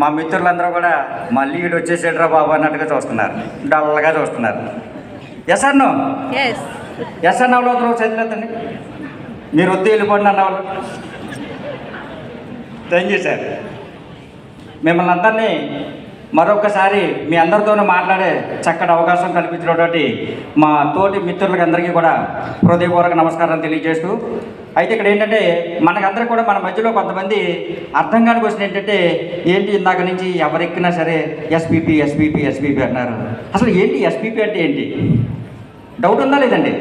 మా మిత్రులందరూ కూడా మళ్ళీ ఇటు వచ్చేసేట్రా బాబు అన్నట్టుగా చూస్తున్నారు, డల్గా చూస్తున్నారు. ఎస్ అన్నో ఎస్ అన్న వాళ్ళు చదివేదండి, మీరు వద్దు వెళ్ళిపోండి అన్నవాళ్ళు. Thank you sir. మిమ్మల్ని అందరినీ మరొకసారి మీ అందరితోనూ మాట్లాడే చక్కటి అవకాశం కల్పించినటువంటి మా తోటి మిత్రులకి అందరికీ కూడా హృదయపూర్వక నమస్కారాలు తెలియజేస్తూ, అయితే ఇక్కడ ఏంటంటే మనకందరికీ కూడా మన మధ్యలో కొంతమంది అర్థం కాని క్వశ్చన్ ఏంటంటే, ఏంటి ఇందాక నుంచి ఎవరెక్కినా సరే ఎస్పీపీ ఎస్పీపీ ఎస్పీపీ అన్నారు. అసలు ఏంటి ఎస్పీపీ అంటే ఏంటి? డౌట్ ఉందా లేదండి?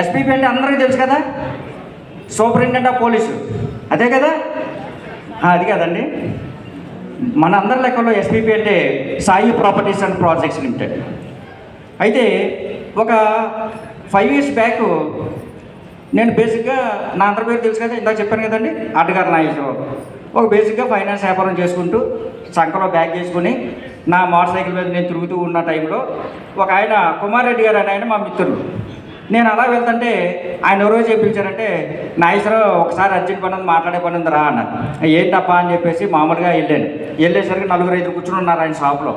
ఎస్పీపీ అంటే అందరికీ తెలుసు కదా, సూపరింటెండెంట్ ఆఫ్ పోలీసు, అదే కదా? అది కదండి. మన అందరి లెక్కలో ఎస్పీపీ అంటే Sai properties and projects limited. అయితే ఒక 5 years బ్యాక్ నేను బేసిక్గా నా అందరి పేరు తెలుసు కదా, ఇందాక చెప్పాను కదండి, అడ్డగారు నాగేశ్వరరావు. ఒక బేసిక్గా ఫైనాన్స్ వ్యాపారం చేసుకుంటూ సంఖలో బ్యాగ్ చేసుకుని నా మోటార్ సైకిల్ మీద నేను తిరుగుతూ ఉన్న టైంలో ఒక ఆయన కుమార్ రెడ్డి గారు అని ఆయన మా మిత్రులు. నేను అలా వెళ్తుంటే ఆయన ఎవరో పిలిచారంటే, నాగేశ్వరరావు ఒకసారి అర్జెంట్ పని ఉంది, మాట్లాడే పని ఉంది రా అన్నారు. ఏంటప్పా అని చెప్పేసి మామూలుగా వెళ్ళాను. వెళ్ళేసరికి 4-5 కూర్చుని ఉన్నారు ఆయన షాప్లో.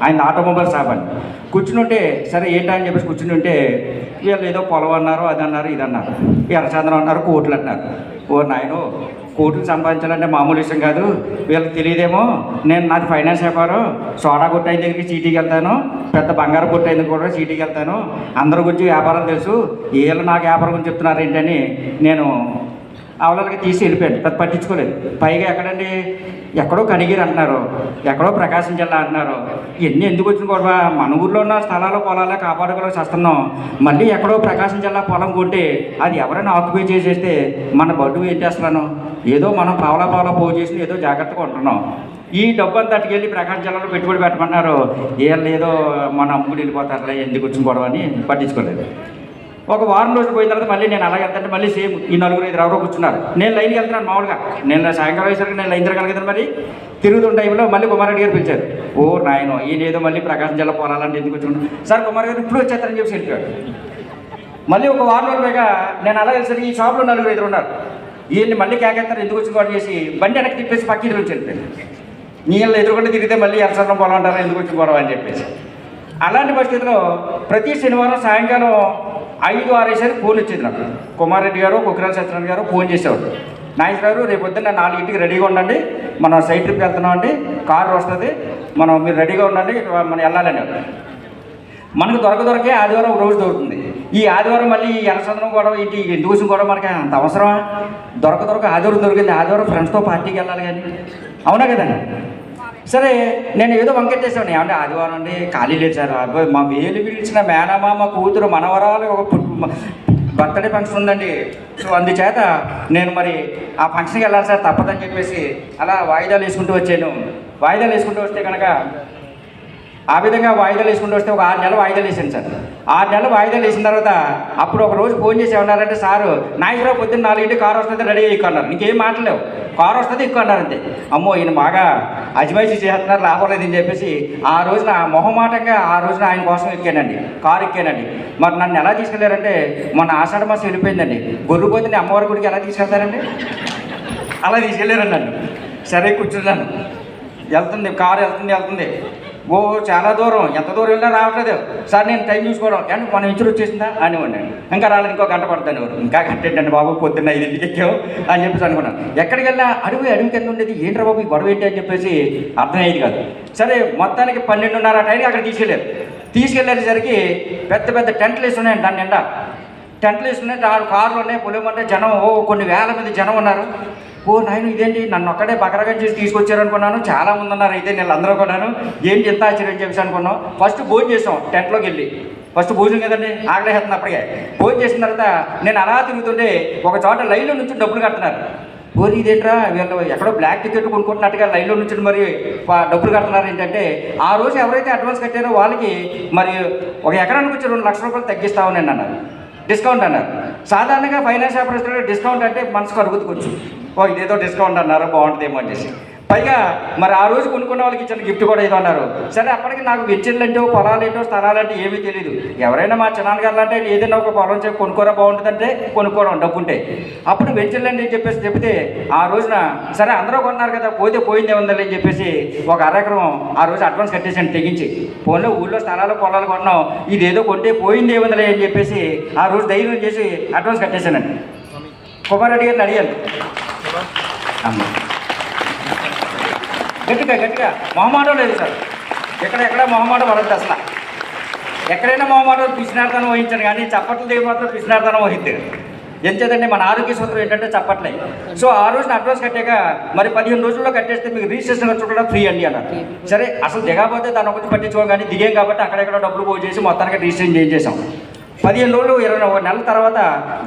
ఆయన ఆటోమొబైల్ షాప్ అని కూర్చుని ఉంటే, సరే ఏంటని చెప్పేసి కూర్చుని ఉంటే వీళ్ళు ఏదో పొలం అన్నారు, అది అన్నారు, ఇది అన్నారు, ఎర్రచంద్రం అన్నారు, కోట్లు అన్నారు. ఓ నాయను, కోట్లు సంపాదించాలంటే మామూలు విషయం కాదు, వీళ్ళకి తెలియదేమో. నేను నాది ఫైనాన్స్ వ్యాపారం, సోడా కొట్టైన దగ్గరికి చీటీకి వెళ్తాను, పెద్ద బంగారు కొట్టైన కూడా చీటీకి వెళ్తాను, అందరి గురించి వ్యాపారం తెలుసు, వీళ్ళు నాకు వ్యాపారం గురించి చెప్తున్నారు ఏంటని నేను అవలకి తీసి వెళ్ళిపోయాను. పెద్ద పట్టించుకోలేదు. పైగా ఎక్కడండి, ఎక్కడో కనిగిరి అంటున్నారు, ఎక్కడో ప్రకాశం జిల్లా అంటున్నారు. ఇవన్నీ ఎందుకు వచ్చిన గొడవ? మన ఊర్లో ఉన్న స్థలాలు పొలాలే కాపాడుకోవాల్సి వస్తున్నాం, మళ్ళీ ఎక్కడో ప్రకాశం జిల్లా పొలం కొంటే అది ఎవరైనా ఆక్యుపై చేసేస్తే మన బడ్డు ఏం చేస్తున్నాను? ఏదో మనం పావలా పోగు చేసి ఏదో జాగ్రత్తగా ఉంటున్నాం. ఈ డబ్బు అంతా అటుకెళ్ళి ప్రకాశం జిల్లాలో పెట్టుబడి పెట్టమన్నారు. వీళ్ళు ఏదో మన అమ్ముకుని వెళ్ళిపోతారులే, ఎందుకు వచ్చిన గొడవ అని పట్టించుకోలేదు. ఒక వారం రోజులు పోయిన తర్వాత మళ్ళీ నేను అలాగే వెళ్తాను, మళ్ళీ సేమ్ ఈ 4-5 ఎవరో కూర్చున్నారు. నేను లైన్కి వెళ్తున్నాను మామూలుగా, నేను సాయంకాలం వేసరికి నేను లైన్ తిరగలుగుతాను. మరి తిరుగుతున్న టైంలో మళ్ళీ కుమార్ రెడ్డి గారు పిలిచారు. ఓ నాయనో, ఈయన ఏదో మళ్ళీ ప్రకాశం జిల్లా పోరాలంటే ఎందుకు వచ్చి సార్ కుమార్ గారు ఇప్పుడు వచ్చేస్తారని చెప్పి వెళ్ళిపోయాడు. మళ్ళీ ఒక వారం రోజులు పైగా నేను అలా వెళ్ళేసరికి ఈ షాప్లో 4-5 ఉన్నారు. వీళ్ళని మళ్ళీ కేకేస్తారు, ఎందుకు వచ్చి గొడవ చేసి బండి వెనక్కి తిప్పేసి పక్కకి నుంచి వెళ్ళిపోయాను. నీళ్ళు ఎదురుకుండా తిరిగితే మళ్ళీ ఎర్రచంద్రం పొలం అంటారు, ఎందుకు వచ్చి గొడవ అని చెప్పేసి. అలాంటి పరిస్థితిలో ప్రతి శనివారం సాయంకాలం 5-6 ఫోన్ వచ్చేది నాకు. కుమార్ రెడ్డి గారు, కుక్రాల సత్యనారాయణ గారు ఫోన్ చేసేవాడు. నాగేశ్వర గారు రేపు పొద్దున్న 4 రెడీగా ఉండండి, మనం సైడ్ ట్రిప్కి వెళ్తున్నామండి, కారు వస్తుంది, మీరు రెడీగా ఉండండి, మనం వెళ్ళాలని. మనకు దొరకే ఆదివారం ఒక రోజు దొరుకుతుంది. ఈ ఆదివారం మళ్ళీ ఎర్రచంద్రం గొడవ ఏంటి, ఎందుకు వచ్చిన గొడవ మనకి అంత అవసరమా? ఆదివారం దొరికింది, ఆదివారం ఫ్రెండ్స్తో పార్టీకి వెళ్ళాలి కానీ, అవునా కదండి? సరే నేను ఏదో వంకెట్టేసాను, ఏమంటే ఆదివారం అండి ఖాళీ లేదు సార్, అబ్బాయి మా వేలు పిలిచిన మేనమామ కూతురు మనవరాలు ఒక బర్త్డే ఫంక్షన్ ఉందండి, సో అందుచేత నేను మరి ఆ ఫంక్షన్కి వెళ్ళాలి సార్, తప్పదని చెప్పేసి అలా వాయిదాలు వేసుకుంటూ వచ్చాను. వాయిదాలు వేసుకుంటూ వస్తే కనుక ఆ విధంగా వాయిదాలు వేసుకుంటూ వస్తే ఒక 6 నెలలు వాయిదాలు వేసాను సార్. 6 నెలలు వాయిదాలు వేసిన తర్వాత అప్పుడు ఒక రోజు ఫోన్ చేసి ఏమన్నారంటే, సారు నాగేశ్వరరావు పొద్దున్న 4 కారు వస్తుంది, రెడీ ఎక్కువ అన్నారు. ఇంకేం మాటలేవు, కారు వస్తుంది ఎక్కువ అన్నారు అంతే. అమ్మో ఈయన బాగా అజమాయిషీ చేస్తున్నారు, లాభలేదని చెప్పేసి ఆ రోజున మొహమాటంగా ఆ రోజున ఆయన కోసం ఎక్కానండి, కారు ఎక్కానండి. మరి నన్ను ఎలా తీసుకెళ్లారంటే, మొన్న ఆషాఢ మాసం వెళ్ళిపోయిందండి, గొర్రె పోతుంది అమ్మవారి గుడికి ఎలా తీసుకెళ్తారండి, అలా తీసుకెళ్ళారండి నన్ను. సరే కూర్చున్నాను, కారు వెళ్తుంది. ఓ చాలా దూరం, ఎంత దూరం వెళ్ళినా రావట్లేదు సార్, నేను టైం చూసుకోవడం అంటే మనం ఇచ్చి వచ్చేసిందా అని ఉన్నాను. ఇంకా రాలేదు, ఇంకో గంట పడుతుంది. ఎవరు ఇంకా గంట ఏంటండి బాబు, పొద్దున్న 5 ఎక్కావు అని చెప్పేసి అనుకున్నాను. ఎక్కడికి వెళ్ళా అడవి కింద ఉండేది, ఏంట్రా బాబు ఈ గొడవ ఏంటి అని చెప్పేసి అర్థమయ్యేది కాదు. సరే మొత్తానికి 12:30 టైంకి అక్కడ తీసుకెళ్ళేసరికి పెద్ద టెంట్లు వేసి ఉన్నాయండి, దాని నిండా టెంట్లు వేసుకున్నాయి, 4 కార్లు ఉన్నాయి, పొలమంటే జనం కొన్ని వేల మంది జనం ఉన్నారు. ఓ నాయన ఇదేంటి, నన్ను ఒక్కడే బకరగా చేసి తీసుకొచ్చారనుకున్నాను, చాలా మంది ఉన్నారు అయితే నేను అందరూ కొన్నాను, ఏంటి ఎంత ఆశ్చర్యం చెప్పేసి అనుకున్నాం. ఫస్ట్ భోజనం చేసాం టెంట్లోకి వెళ్ళి, ఫస్ట్ భోజనం కదండి ఆగలేస్తుంది. అప్పటికే భోజనం చేసిన తర్వాత నేను అలా తిరుగుతుంటే ఒక చోట లైన్లో నుంచి డబ్బులు కడుతున్నారు. ఓరి ఇదేంట్రా, వీళ్ళు ఎక్కడో బ్లాక్ టికెట్ కొనుక్కుంటున్నట్టుగా లైన్లో నుంచి మరి డబ్బులు కడుతున్నారు. ఏంటంటే ఆ రోజు ఎవరైతే అడ్వాన్స్ కట్టారో వాళ్ళకి మరి ఒక ఎకరానికి వచ్చి 2 లక్షల రూపాయలు తగ్గిస్తామని అన్నారు, డిస్కౌంట్ అన్నారు. సాధారణంగా ఫైనాన్స్ ఆపరేటర్ డిస్కౌంట్ అంటే మనసుకు అరుగుతుకొచ్చు, ఓ ఇదేదో డిస్కౌంట్ అన్నారు బాగుంటుందేమో అని చేసి. పైగా మరి ఆ రోజు కొనుక్కున్న వాళ్ళకి ఇచ్చిన గిఫ్ట్ కూడా ఏదో అన్నారు. సరే అప్పటికి నాకు వెంచర్లు ఏంటో పొలాలు ఏంటో స్థలాలు అంటే ఏమీ తెలియదు. ఎవరైనా మా చిన్నాన్నగారు అంటే ఏదైనా ఒక పొలం చెప్పి కొనుక్కోరా బాగుంటుందంటే కొనుక్కోవడం డబ్బు ఉంటే. అప్పుడు వెంచర్లు అని చెప్పేసి చెప్తే ఆ రోజున సరే అందరూ కొన్నారు కదా పోతే పోయిందే ఉందని అని చెప్పేసి ఒక అరెకరం ఆ రోజు అడ్వాన్స్ కట్టేసాను తెగించి. ఫోన్లో ఊళ్ళో స్థలాలు పొలాలు కొన్నాం, ఇదేదో కొంటే పోయిందే ఉందలే అని చెప్పేసి ఆ రోజు ధైర్యం చేసి అడ్వాన్స్ కట్టేశానండి. కుమారెడ్డి గారిని అడిగాను, గట్టిగా మొహమాటం లేదు సార్, ఎక్కడ మొహమాటం పడద్దు అసలు. ఎక్కడైనా మొహమాటం పిసినార్థనం వహించాను, కానీ చప్పట్లు దేవి మాత్రం పిసినార్థనం వహిద్ది. ఎంచేదండి మన ఆరోగ్య సూత్రం ఏంటంటే చప్పట్లే. సో ఆ రోజున అడ్వాన్స్ కట్టాక మరి 15 రోజుల్లో కట్టేస్తే మీకు రిజిస్ట్రేషన్ ఖర్చు కూడా ఫ్రీ అండి అన్నారు. సరే అసలు దిగకపోతే దాని ఒకటి పట్టించుకోం, కానీ దిగాం కాబట్టి అక్కడెక్కడ డబ్బులు పోగు చేసి మొత్తానికి రిజిస్ట్రేషన్ చేసేసాం. 15 రోజులు 21 నెలల తర్వాత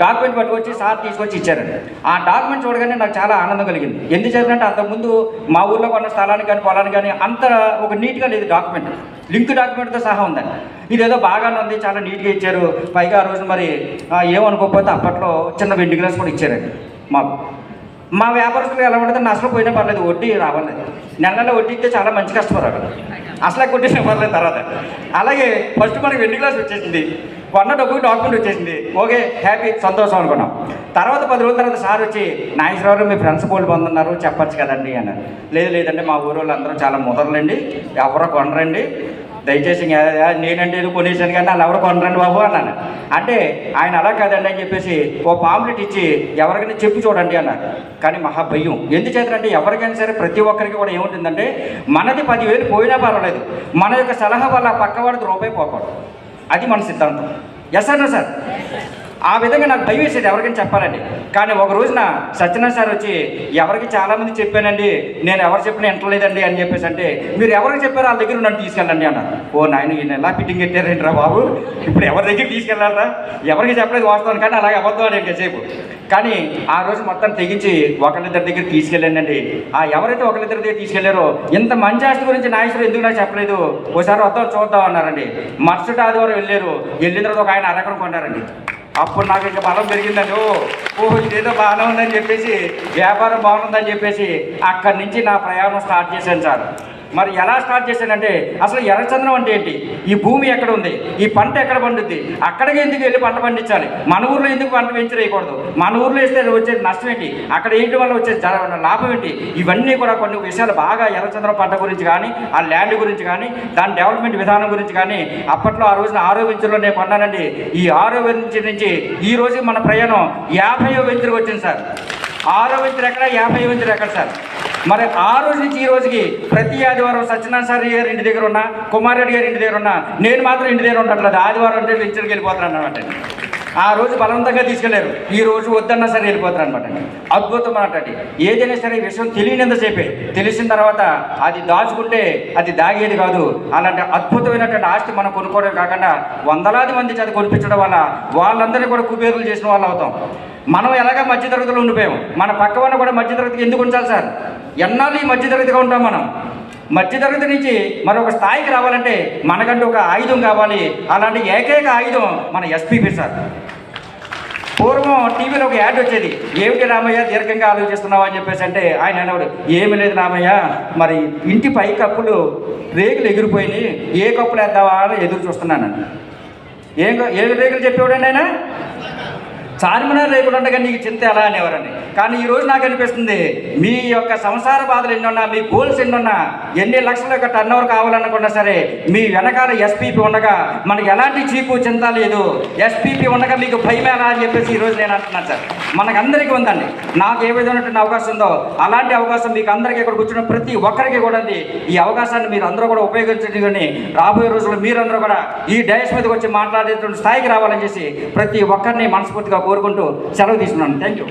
డాక్యుమెంట్ పట్టుకొచ్చి సార్ తీసుకొచ్చి ఇచ్చారండి. ఆ డాక్యుమెంట్ చూడగానే నాకు చాలా ఆనందం కలిగింది. ఎందుకు చేసినట్టే అంతకుముందు మా ఊళ్ళో కొన్న స్థలానికి కానీ పొలానికి కానీ అంత ఒక నీట్గా లేదు డాక్యుమెంట్, లింక్ డాక్యుమెంట్తో సహా ఉందండి. ఇదేదో బాగానే ఉంది, చాలా నీట్గా ఇచ్చారు. పైగా ఆ రోజు మరి ఏమనుకోకపోతే అప్పట్లో చిన్న వెండి గ్లాస్ కూడా ఇచ్చారండి మాకు. మా వ్యాపారస్తులు ఎలా ఉంటుంది, అసలు పోయినా పర్లేదు, వడ్డీ రావలేదు. నెల వడ్డీ ఇస్తే చాలా మంచి కస్టమర్ అక్కడ, అసలు కొట్టేసిన పర్లేదు. తర్వాత అలాగే ఫస్ట్ మనకి వెండి గ్లాస్ వచ్చేసింది, కొన్న డబ్బుకి డాక్యుమెంట్ వచ్చేసింది. ఓకే హ్యాపీ సంతోషం అనుకున్నాం. తర్వాత 10 రోజుల తర్వాత సార్ వచ్చి నాగేశ్వరరావు మీ ఫ్రెండ్స్ పోలు పొందున్నారు చెప్పచ్చు కదండి అన్నారు. లేదంటే మా ఊరు వాళ్ళు అందరూ చాలా ముదరలండి, ఎవరో కొనరండి, దయచేసి నేనంటే ఏదో కొనేసాను కానీ వాళ్ళు ఎవరు కొనరండి బాబు అన్నాను. అంటే ఆయన అలా కాదండి అని చెప్పేసి ఓ పాంప్లెట్ ఇచ్చి ఎవరికైనా చెప్పి చూడండి అన్నారు. కానీ మహా భయం ఎందుచేతంటే ఎవరికైనా సరే ప్రతి ఒక్కరికి కూడా ఏముంటుందంటే మనది 10,000 పోయినా పర్వాలేదు, మన యొక్క సలహా వల్ల పక్కవాడికి రూపాయి పోకూడదు, అది మన సిద్ధాంతం. ఎస్ అన్నా సార్? ఆ విధంగా నాకు భయం వేసేది ఎవరికైనా చెప్పాలండి. కానీ ఒక రోజున సత్యనారాయణ సార్ వచ్చి ఎవరికి చాలామంది చెప్పానండి, నేను ఎవరు చెప్పినా వింటలేదండి అని చెప్పేసి అంటే మీరు ఎవరికి చెప్పారో వాళ్ళ దగ్గర నన్ను తీసుకెళ్ళండి అన్నారు. ఓ నాయన ఈయన ఎలా ఫిట్టింగ్ పెట్టారేంట్రా బాబు, ఇప్పుడు ఎవరి దగ్గర తీసుకెళ్ళాలరా, ఎవరికి చెప్పలేదు వాస్తవం, కానీ అలాగే అబద్ధం ఎంతసేపు. కానీ ఆ రోజు మొత్తం తెగించి ఒకరిద్దరి దగ్గర తీసుకెళ్ళానండి. ఆ ఎవరైతే ఒకరిద్దరి దగ్గర తీసుకెళ్లారో ఇంత మంచి ఆస్తి గురించి నాగేశ్వరం ఎందుకు నాకు చెప్పలేదు, ఓసారి వద్దాం చూద్దాం అన్నారండి. మరుసటి ఆదివారం వెళ్ళిన తర్వాత ఒక ఆయన అరెకరం కొన్నారండి. అప్పుడు నాకు ఇంకా బలం పెరిగిందండి. ఓహో ఇదేదో బాగానే ఉందని చెప్పేసి, వ్యాపారం బాగుందని చెప్పేసి అక్కడి నుంచి నా ప్రయాణం స్టార్ట్ చేశాను సార్. మరి ఎలా స్టార్ట్ చేశానంటే అసలు ఎర్రచంద్రం అంటే ఏంటి, ఈ భూమి ఎక్కడ ఉంది, ఈ పంట ఎక్కడ పండుద్ది, అక్కడికి ఎందుకు వెళ్ళి పంట పండించాలి, మన ఊర్లో ఎందుకు పంట వేయకూడదు, మన ఊర్లో వేస్తే వచ్చే నష్టం ఏంటి, అక్కడ వేయడం వల్ల వచ్చే లాభం ఏంటి, ఇవన్నీ కూడా కొన్ని విషయాలు బాగా ఎర్రచంద్రం పంట గురించి కానీ ఆ ల్యాండ్ గురించి కానీ దాని డెవలప్మెంట్ విధానం గురించి కానీ అప్పట్లో ఆ రోజున 6వ వెంచర్లో నేను కొన్నానండి. ఈ 6వ వెంచర్ నుంచి ఈ రోజు మన ప్రయాణం 50వ వెంచర్కి వచ్చింది సార్. 6వ వెంచర్ ఎక్కడ, 50వ వెంచర్ ఎక్కడ సార్? మరి ఆ రోజు నుంచి ఈ రోజుకి ప్రతి ఆదివారం సత్యనారాయణ సార్ గారి ఇంటి దగ్గర ఉన్నా, కుమారెడ్డి గారి ఇంటి దగ్గర ఉన్నా, నేను మాత్రం ఇంటి దగ్గర ఉండట్లేదు. ఆదివారం అంటే వెంచర్కి వెళ్ళిపోతాను అనమాట. ఆ రోజు బలవంతంగా తీసుకెళ్లారు, ఈ రోజు వద్దన్నా సరే వెళ్ళిపోతారు అనమాట. అద్భుతం అనమాట. ఏదైనా సరే ఈ విషయం తెలియనంతసేపే, తెలిసిన తర్వాత అది దాచుకుంటే అది దాగేది కాదు. అలాంటి అద్భుతమైనటువంటి ఆస్తి మనం కొనుక్కోవడం కాకుండా వందలాది మంది చేత కొనిపించడం వల్ల వాళ్ళందరినీ కూడా కుబేరులు చేసిన వాళ్ళు అవుతాం. మనం ఎలాగ మధ్యతరగతిలో ఉండిపోయాం, మన పక్క వాళ్ళని కూడా మధ్యతరగతికి ఎందుకు ఉంచాలి సార్? ఎన్నాళ్ళు ఈ మధ్యతరగతిగా ఉంటాం మనం? మధ్యతరగతి నుంచి మరొక స్థాయికి రావాలంటే మనకంటూ ఒక ఆయుధం కావాలి. అలాంటి ఏకైక ఆయుధం మన ఎస్పీపీ సార్. పూర్వం టీవీలో ఒక యాడ్ వచ్చేది, ఏమిటి రామయ్య దీర్ఘంగా ఆలోచిస్తున్నావు అని చెప్పేసి అంటే ఆయన అనేవాడు, ఏమి లేదు రామయ్య, మరి ఇంటి పై కప్పులు రేకులు ఎగిరిపోయినాయి, ఏ కప్పులు వేద్దావా అని ఎదురు చూస్తున్నాను. ఏ రేకులు చెప్పేవాడండి ఆయన? చార్మినార్ రేకులు ఉండగా నీకు చింత ఎలా అనేవారండి. కానీ ఈరోజు నాకు అనిపిస్తుంది, మీ యొక్క సంసార బాధలు ఎన్నున్నా, మీ గోల్స్ ఎన్నున్నా, ఎన్ని లక్షల యొక్క టర్న్ ఓవర్ కావాలనుకున్నా సరే మీ వెనకాల ఎస్పీపీ ఉండగా మనకి ఎలాంటి చీపు చింత లేదు. ఎస్పీపీ ఉండగా మీకు భయం ఎలా అని చెప్పేసి ఈరోజు నేను అంటున్నాను సార్. మనకందరికీ ఉందండి. నాకు ఏ విధమైనటువంటి అవకాశం ఉందో అలాంటి అవకాశం మీకు అందరికీ ఇక్కడ కూర్చున్న ప్రతి ఒక్కరికి కూడా ఉంది. ఈ అవకాశాన్ని మీరు అందరూ కూడా ఉపయోగించుకొని రాబోయే రోజుల్లో మీరందరూ కూడా ఈ డయాస్ మీదకి వచ్చి మాట్లాడేటువంటి స్థాయికి రావాలని చేసి ప్రతి ఒక్కరిని మనస్ఫూర్తిగా కోరుకుంటూ సెలవు తీసుకున్నాను. Thank you.